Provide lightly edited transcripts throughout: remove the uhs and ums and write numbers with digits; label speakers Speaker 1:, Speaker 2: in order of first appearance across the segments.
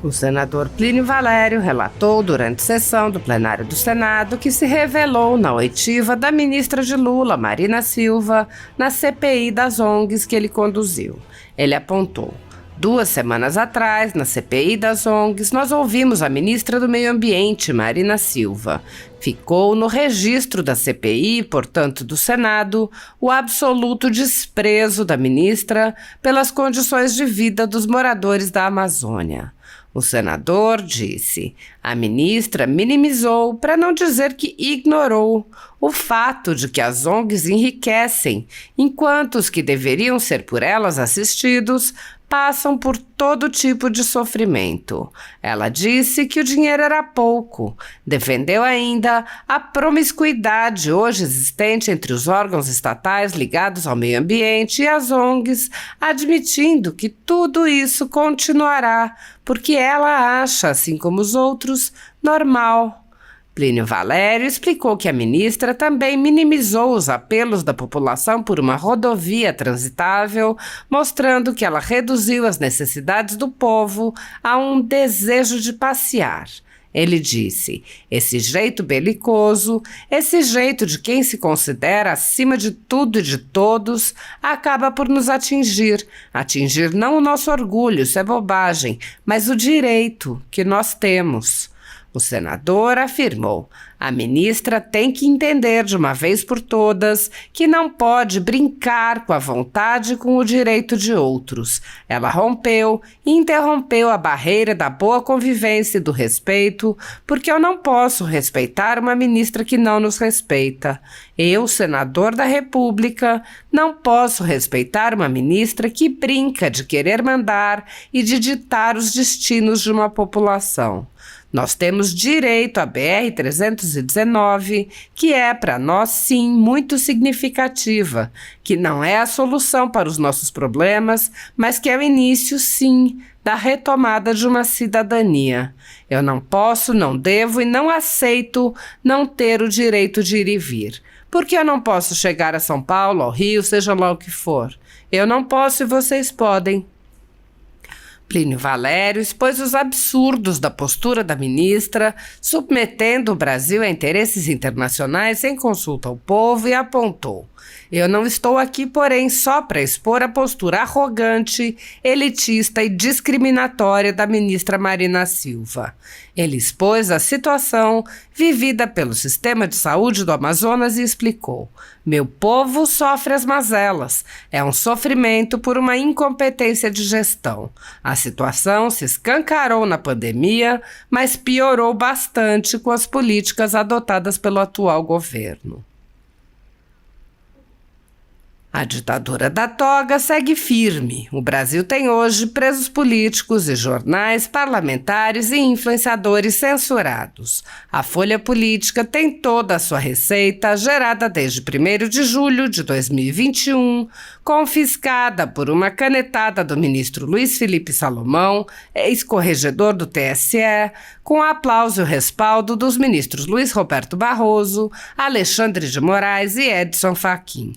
Speaker 1: O senador Plínio Valério relatou durante sessão do plenário do Senado que se revelou na oitiva da ministra de Lula, Marina Silva, na CPI das ONGs que ele conduziu. Ele apontou: 2 semanas atrás, na CPI das ONGs, nós ouvimos a ministra do Meio Ambiente, Marina Silva. Ficou no registro da CPI, portanto do Senado, o absoluto desprezo da ministra pelas condições de vida dos moradores da Amazônia. O senador disse: a ministra minimizou, para não dizer que ignorou, o fato de que as ONGs enriquecem, enquanto os que deveriam ser por elas assistidos passam por todo tipo de sofrimento. Ela disse que o dinheiro era pouco. Defendeu ainda a promiscuidade hoje existente entre os órgãos estatais ligados ao meio ambiente e as ONGs, admitindo que tudo isso continuará, porque ela acha, assim como os outros, normal. Plínio Valério explicou que a ministra também minimizou os apelos da população por uma rodovia transitável, mostrando que ela reduziu as necessidades do povo a um desejo de passear. Ele disse: esse jeito belicoso, esse jeito de quem se considera acima de tudo e de todos, acaba por nos atingir. Atingir não o nosso orgulho, isso é bobagem, mas o direito que nós temos. O senador afirmou: a ministra tem que entender de uma vez por todas que não pode brincar com a vontade e com o direito de outros. Ela rompeu e interrompeu a barreira da boa convivência e do respeito, porque eu não posso respeitar uma ministra que não nos respeita. Eu, senador da República, não posso respeitar uma ministra que brinca de querer mandar e de ditar os destinos de uma população. Nós temos direito à BR-319, que é, para nós, sim, muito significativa, que não é a solução para os nossos problemas, mas que é o início, sim, da retomada de uma cidadania. Eu não posso, não devo e não aceito não ter o direito de ir e vir. Porque eu não posso chegar a São Paulo, ao Rio, seja lá o que for. Eu não posso e vocês podem. Plínio Valério expôs os absurdos da postura da ministra, submetendo o Brasil a interesses internacionais sem consulta ao povo, e apontou: eu não estou aqui, porém, só para expor a postura arrogante, elitista e discriminatória da ministra Marina Silva. Ele expôs a situação vivida pelo sistema de saúde do Amazonas e explicou: meu povo sofre as mazelas. É um sofrimento por uma incompetência de gestão. A situação se escancarou na pandemia, mas piorou bastante com as políticas adotadas pelo atual governo. A ditadura da toga segue firme. O Brasil tem hoje presos políticos e jornais, parlamentares e influenciadores censurados. A Folha Política tem toda a sua receita, gerada desde 1º de julho de 2021, confiscada por uma canetada do ministro Luiz Felipe Salomão, ex-corregedor do TSE, com aplauso e respaldo dos ministros Luiz Roberto Barroso, Alexandre de Moraes e Edson Fachin.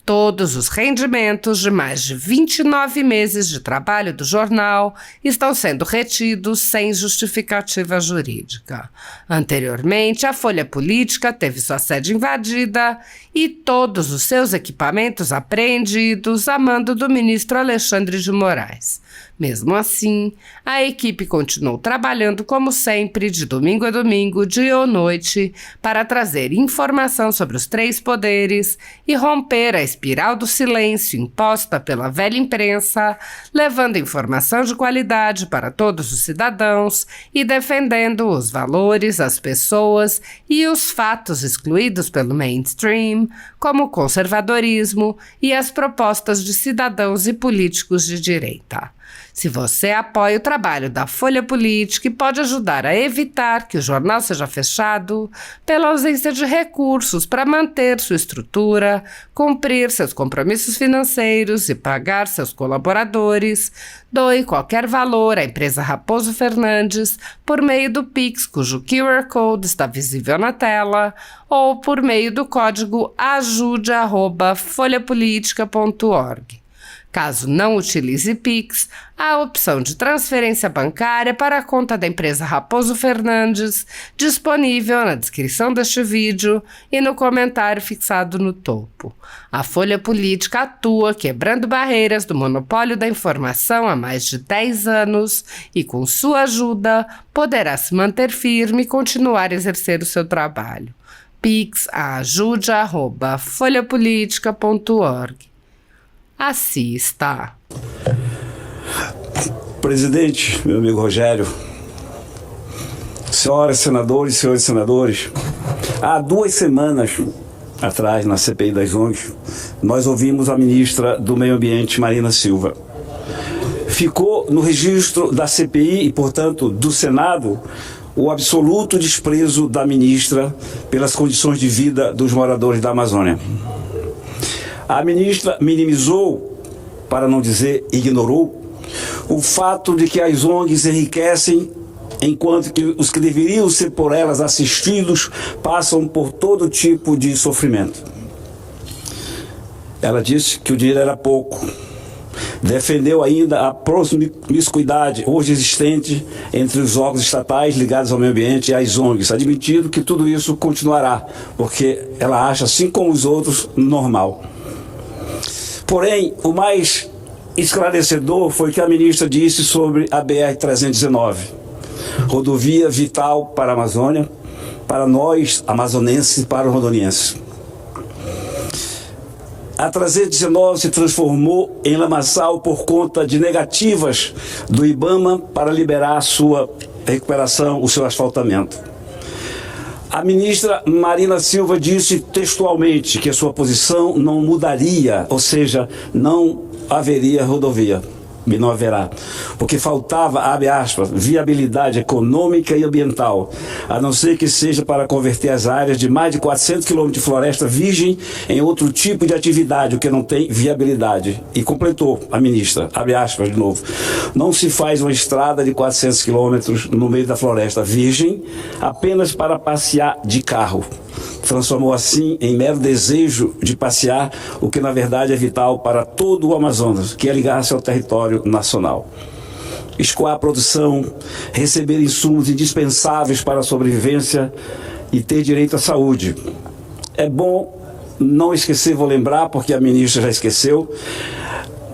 Speaker 1: Todos os rendimentos de mais de 29 meses de trabalho do jornal estão sendo retidos sem justificativa jurídica. Anteriormente, a Folha Política teve sua sede invadida e todos os seus equipamentos apreendidos a mando do ministro Alexandre de Moraes. Mesmo assim, a equipe continuou trabalhando como sempre, de domingo a domingo, dia ou noite, para trazer informação sobre os 3 poderes e romper a espiral do silêncio imposta pela velha imprensa, levando informação de qualidade para todos os cidadãos e defendendo os valores, as pessoas e os fatos excluídos pelo mainstream, como o conservadorismo e as propostas de cidadãos e políticos de direita. Se você apoia o trabalho da Folha Política e pode ajudar a evitar que o jornal seja fechado pela ausência de recursos para manter sua estrutura, cumprir seus compromissos financeiros e pagar seus colaboradores, doe qualquer valor à empresa Raposo Fernandes por meio do Pix, cujo QR Code está visível na tela, ou por meio do código ajude@folhapolitica.org. Caso não utilize Pix, há a opção de transferência bancária para a conta da empresa Raposo Fernandes, disponível na descrição deste vídeo e no comentário fixado no topo. A Folha Política atua quebrando barreiras do monopólio da informação há mais de 10 anos e, com sua ajuda, poderá se manter firme e continuar a exercer o seu trabalho. Pix a ajude@folhapolitica.org. Assista.
Speaker 2: Presidente, meu amigo Rogério, senhoras senadores e senhores senadores, há 2 semanas atrás, na CPI das ONGs, nós ouvimos a ministra do Meio Ambiente, Marina Silva. Ficou no registro da CPI e, portanto, do Senado, o absoluto desprezo da ministra pelas condições de vida dos moradores da Amazônia. A ministra minimizou, para não dizer ignorou, o fato de que as ONGs enriquecem enquanto que os que deveriam ser por elas assistidos passam por todo tipo de sofrimento. Ela disse que o dinheiro era pouco. Defendeu ainda a promiscuidade hoje existente entre os órgãos estatais ligados ao meio ambiente e às ONGs, admitindo que tudo isso continuará, porque ela acha, assim como os outros, normal. Porém, o mais esclarecedor foi o que a ministra disse sobre a BR-319, rodovia vital para a Amazônia, para nós amazonenses e para os rondonienses. A 319 se transformou em lamaçal por conta de negativas do IBAMA para liberar a sua recuperação, o seu asfaltamento. A ministra Marina Silva disse textualmente que a sua posição não mudaria, ou seja, não haveria rodovia. E não haverá, porque faltava, abre aspas, viabilidade econômica e ambiental, a não ser que seja para converter as áreas de mais de 400 quilômetros de floresta virgem em outro tipo de atividade, o que não tem viabilidade. E completou a ministra, abre aspas de novo, não se faz uma estrada de 400 quilômetros no meio da floresta virgem apenas para passear de carro. Transformou assim em mero desejo de passear, o que na verdade é vital para todo o Amazonas, que é ligar-se ao território nacional. Escoar a produção, receber insumos indispensáveis para a sobrevivência e ter direito à saúde. É bom não esquecer, vou lembrar, porque a ministra já esqueceu,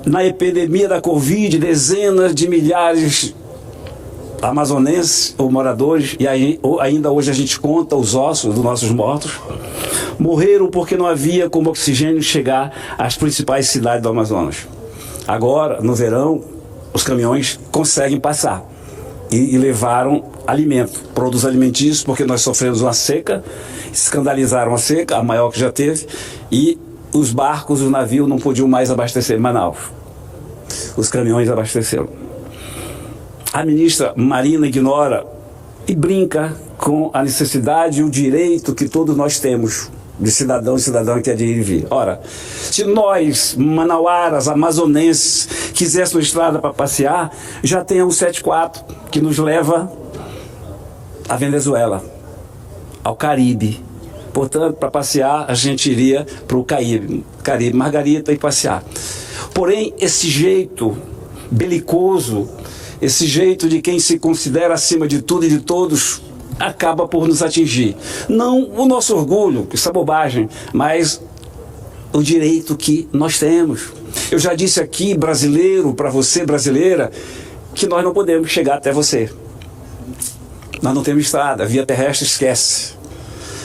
Speaker 2: na epidemia da Covid, dezenas de milhares amazonenses ou moradores, e ainda hoje a gente conta os ossos dos nossos mortos, morreram porque não havia como oxigênio chegar às principais cidades do Amazonas. Agora, no verão, os caminhões conseguem passar e levaram alimento, produtos alimentícios, porque nós sofremos uma seca, escandalizaram a seca, a maior que já teve, e os barcos, os navios não podiam mais abastecer Manaus. Os caminhões abasteceram. A ministra Marina ignora e brinca com a necessidade e o direito que todos nós temos de cidadão e cidadã que é de ir e vir. Ora, se nós, manauaras, amazonenses, quiséssemos uma estrada para passear, já tem a 174 que nos leva à Venezuela, ao Caribe. Portanto, para passear, a gente iria para o Caribe, Margarita, e passear. Porém, esse jeito belicoso, esse jeito de quem se considera acima de tudo e de todos, acaba por nos atingir. Não o nosso orgulho, essa bobagem, mas o direito que nós temos. Eu já disse aqui, brasileiro, para você, brasileira, que nós não podemos chegar até você. Nós não temos estrada, via terrestre esquece.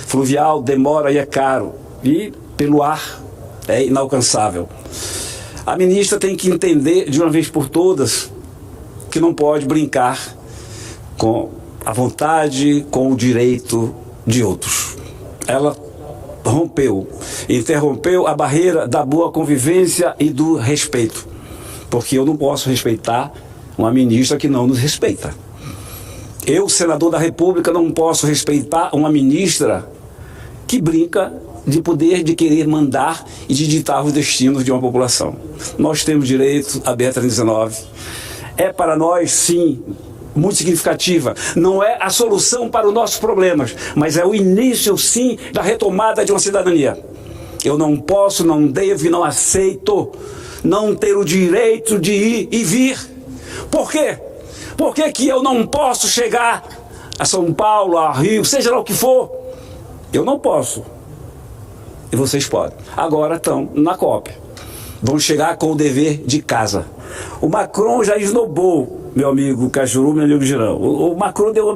Speaker 2: Fluvial demora e é caro. E pelo ar é inalcançável. A ministra tem que entender, de uma vez por todas, que não pode brincar com a vontade, com o direito de outros. Ela interrompeu a barreira da boa convivência e do respeito, porque eu não posso respeitar uma ministra que não nos respeita. Eu, senador da República, não posso respeitar uma ministra que brinca de poder, de querer mandar e de ditar os destinos de uma população. Nós temos direito à BR-319. É para nós, sim, muito significativa. Não é a solução para os nossos problemas, mas é o início, sim, da retomada de uma cidadania. Eu não posso, não devo e não aceito não ter o direito de ir e vir. Por quê? Por que que eu não posso chegar a São Paulo, a Rio, seja lá o que for? Eu não posso. E vocês podem. Agora estão na COP. Vão chegar com o dever de casa. O Macron já esnobou, meu amigo Cajuru, meu amigo Girão. O Macron deu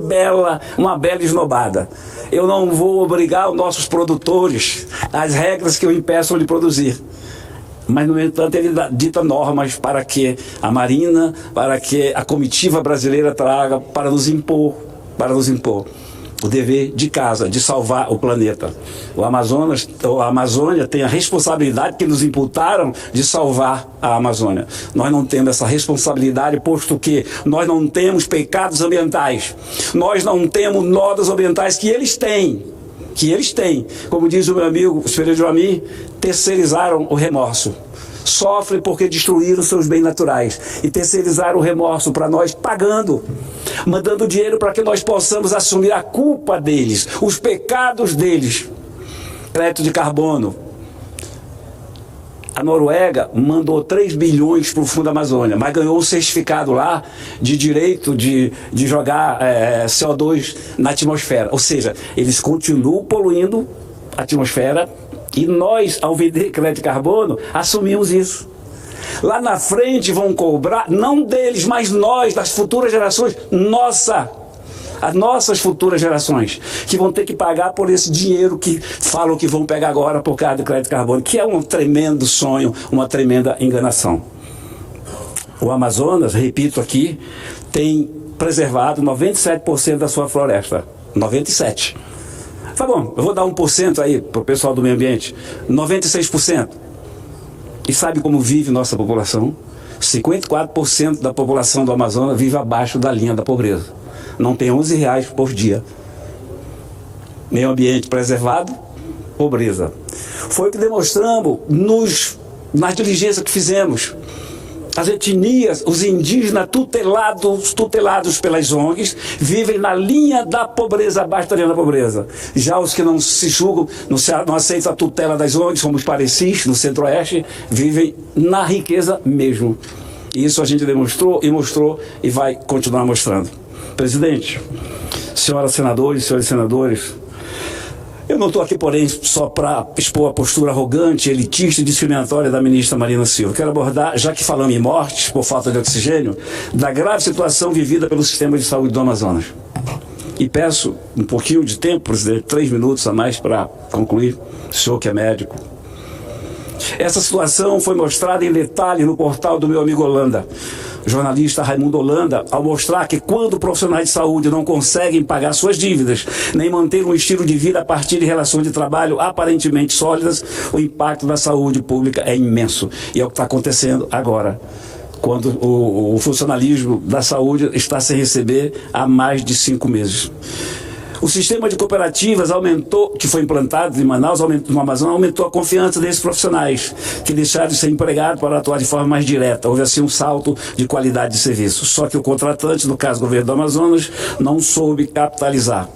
Speaker 2: uma bela esnobada. Eu não vou obrigar os nossos produtores às regras que eu impeço de produzir. Mas, no entanto, ele dita normas para que a Marina, para que a comitiva brasileira traga para nos impor o dever de casa, de salvar o planeta. A Amazônia tem a responsabilidade que nos imputaram de salvar a Amazônia. Nós não temos essa responsabilidade, posto que nós não temos pecados ambientais. Nós não temos nodos ambientais que eles têm. Como diz o meu amigo Ferreira Joami, terceirizaram o remorso. Sofrem porque destruíram seus bens naturais e terceirizaram o remorso para nós, pagando, mandando dinheiro para que nós possamos assumir a culpa deles, os pecados deles. Crédito de carbono. A Noruega mandou 3 bilhões para o Fundo Amazônia, mas ganhou um certificado lá de direito de jogar CO2 na atmosfera. Ou seja, eles continuam poluindo a atmosfera. E nós, ao vender crédito de carbono, assumimos isso. Lá na frente vão cobrar, não deles, mas nós, das futuras gerações, as nossas futuras gerações, que vão ter que pagar por esse dinheiro que falam que vão pegar agora por causa do crédito de carbono, que é um tremendo sonho, uma tremenda enganação. O Amazonas, repito aqui, tem preservado 97% da sua floresta. 97%. Tá bom, eu vou dar 1% aí para o pessoal do meio ambiente. 96%. E sabe como vive nossa população? 54% da população do Amazonas vive abaixo da linha da pobreza. Não tem R$11 por dia. Meio ambiente preservado, pobreza. Foi o que demonstramos nas diligências que fizemos. As etnias, os indígenas tutelados pelas ONGs, vivem na linha da pobreza, abaixo da linha da pobreza. Já os que não se julgam, não aceitam a tutela das ONGs, como os parecis, no centro-oeste, vivem na riqueza mesmo. E isso a gente demonstrou e mostrou e vai continuar mostrando. Presidente, senhoras senadores, senhores senadores, eu não estou aqui, porém, só para expor a postura arrogante, elitista e discriminatória da ministra Marina Silva. Quero abordar, já que falamos em mortes por falta de oxigênio, da grave situação vivida pelo sistema de saúde do Amazonas. E peço um pouquinho de tempo, presidente, 3 minutos a mais para concluir, o senhor que é médico. Essa situação foi mostrada em detalhe no portal do meu amigo Holanda, jornalista Raimundo Holanda, ao mostrar que quando profissionais de saúde não conseguem pagar suas dívidas, nem manter um estilo de vida a partir de relações de trabalho aparentemente sólidas, o impacto da saúde pública é imenso. E é o que está acontecendo agora, quando o funcionalismo da saúde está sem receber há mais de 5 meses. O sistema de cooperativas aumentou, que foi implantado em Manaus, no Amazonas, aumentou a confiança desses profissionais, que deixaram de ser empregados para atuar de forma mais direta. Houve assim um salto de qualidade de serviço. Só que o contratante, no caso do governo do Amazonas, não soube capitalizar.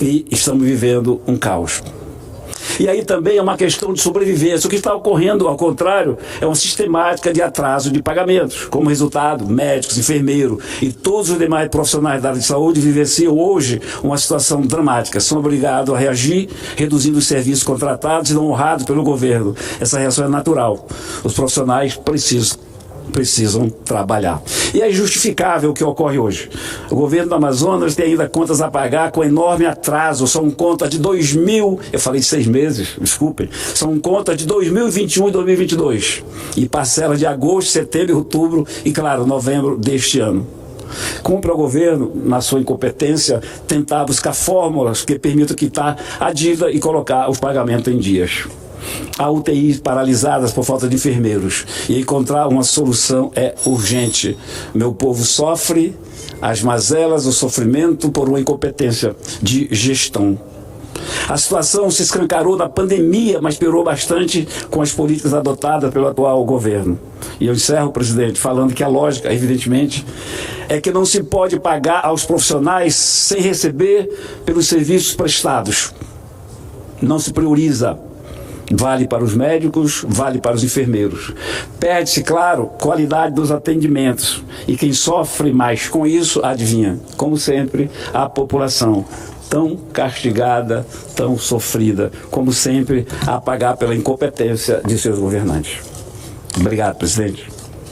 Speaker 2: E estamos vivendo um caos. E aí também é uma questão de sobrevivência. O que está ocorrendo, ao contrário, é uma sistemática de atraso de pagamentos. Como resultado, médicos, enfermeiros e todos os demais profissionais da área de saúde vivenciam hoje uma situação dramática. São obrigados a reagir, reduzindo os serviços contratados e não honrados pelo governo. Essa reação é natural. Os profissionais precisam trabalhar. E é justificável o que ocorre hoje. O governo do Amazonas tem ainda contas a pagar com enorme atraso. São contas de 2000, eu falei de 6 meses, desculpem, são contas de 2021 e 2022. E parcelas de agosto, setembro e outubro e, claro, novembro deste ano. Cumpre ao governo, na sua incompetência, tentar buscar fórmulas que permitam quitar a dívida e colocar os pagamentos em dias. Há UTIs paralisadas por falta de enfermeiros e encontrar uma solução é urgente. Meu povo sofre as mazelas, o sofrimento por uma incompetência de gestão. A situação se escancarou na pandemia, mas piorou bastante com as políticas adotadas pelo atual governo. E eu encerro, presidente, falando que a lógica, evidentemente, é que não se pode pagar aos profissionais sem receber pelos serviços prestados. Não se prioriza. Vale para os médicos, vale para os enfermeiros. Perde-se, claro, qualidade dos atendimentos. E quem sofre mais com isso, adivinha? Como sempre, a população. Tão castigada, tão sofrida, como sempre, a pagar pela incompetência de seus governantes. Obrigado, presidente.